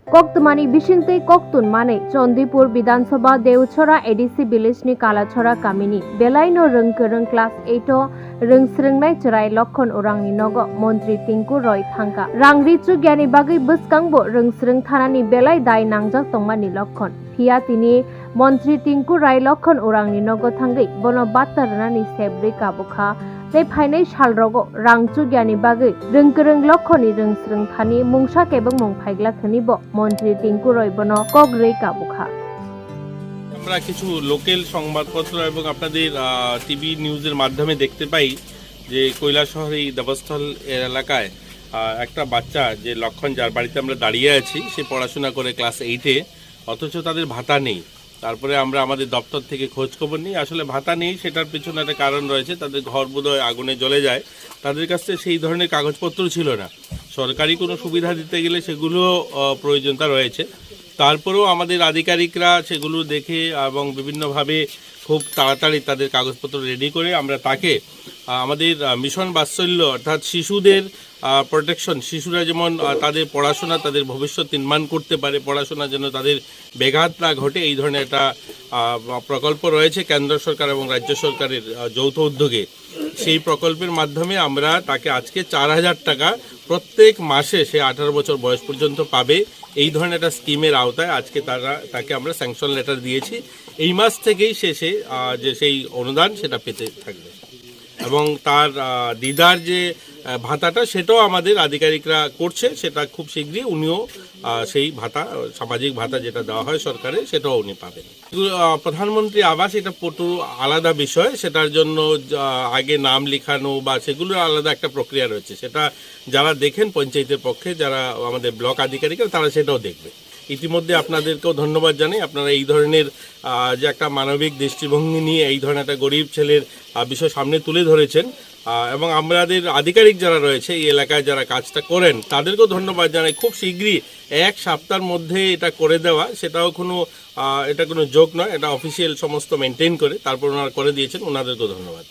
Koktumani Bishinte Koktun Mane, Chondipur Bidansabha Deochora Edisi Village Kalachora Kamini, Belaino Rungkurung Class 8 Rungsrungnai Cherai Lokhon Orangni Nogo, Montri Tinku Roy Thangka, Rangrichu Gyani Bagi Buskangbo Rungsrung Thanani Belai Dai Nangjak Tongmani Lokhon, Pia Tini Montri Tinku Rai Lokhon Orangni Nogo Thangi, Bono Batarani Sebri Kabukha, They Pine Shalrogo, Rangchu Gyani Bagi, Rungkurung Lokhoni Rungsrung Thani, Mungsha Kebang Mongpaigla Thanibo, Montri Tinku Roy Bono Kogrei Kabukha. আমরা কিছু local সংবাদপত্র এবং আপনাদের TV নিউজের মাধ্যমে দেখতে পাই যে কৈলাসহর এই দেবস্থল এলাকায় একটা বাচ্চা যে লক্ষণ যার বাড়িতে আমরা দাঁড়িয়ে আছি সে পড়াশোনা করে ক্লাস 8-এ অথচ তাদের ভাতা নেই। তারপরে আমরা আমাদের দপ্তর থেকে খোঁজ খবর নিই, আসলে ভাতা নেই সেটার পেছনে একটা কারণ রয়েছে, তাদের ঘর বোধহয় আগুনে জ্বলে যায়, তাদের কাছে সেই ধরনের কাগজপত্র ছিল না। সরকারি কোনো সুবিধা দিতে গেলে সেগুলো প্রয়োজনীয়তা রয়েছে, তারপরেও আমাদের আধিকারিকরা সেগুলো দেখে এবং বিভিন্নভাবে খুব তাড়াতাড়ি তাদের কাগজপত্র রেডি করে আমরা তাকে আমাদের মিশন বাৎসল্য অর্থাৎ শিশুদের প্রোটেকশন, শিশুরা যেমন তাদের পড়াশোনা তাদের ভবিষ্যৎ নির্মাণ করতে পারে, পড়াশোনা যেন তাদের ব্যাঘাত না ঘটে, এই ধরনের একটা প্রকল্প রয়েছে কেন্দ্র সরকার এবং রাজ্য সরকারের যৌথ উদ্যোগে। সেই প্রকল্পের মাধ্যমে আমরা তাকে আজকে 4000 টাকা প্রত্যেক মাসে সে 18 বছর বয়স পর্যন্ত পাবে, এই ধরনের একটা স্কিমের আওতায় আজকে তাকে আমরা স্যাংশন লেটার দিয়েছি। এই মাস থেকেই সে যে সেই অনুদান সেটা পেতে থাকবে এবং তার দিদার যে ভাতাটা সেটাও আমাদের আধিকারিকরা করছে, সেটা খুব শীঘ্রই উনিও সেই ভাতা সামাজিক ভাতা যেটা দেওয়া হয় সরকারে সেটাও উনি পাবেন। প্রধানমন্ত্রী আবাস এটা পুরো আলাদা বিষয়, সেটার জন্য আগে নাম লেখানো বা সেগুলো আলাদা একটা প্রক্রিয়া রয়েছে, সেটা যারা দেখেন পঞ্চায়েতের পক্ষে যারা আমাদের ব্লক আধিকারিকরা তারা সেটাও দেখবে। ইতিমধ্যে আপনাদেরকেও ধন্যবাদ জানাই, আপনারা এই ধরনের যে একটা মানবিক দৃষ্টিভঙ্গি নিয়ে এই ধরনের একটা গরিব ছেলের বিষয় সামনে তুলে ধরেছেন এবং আমাদের আধিকারিক যারা রয়েছে এই এলাকায় যারা কাজটা করেন তাদেরকেও ধন্যবাদ জানাই। খুব শীঘ্রই 1 সপ্তাহের মধ্যে এটা করে দেওয়া, সেটাও এটা কোনো জোক নয়, এটা অফিসিয়াল সমস্ত মেনটেন করে তারপর ওনারা করে দিয়েছেন, ওনাদেরকেও ধন্যবাদ।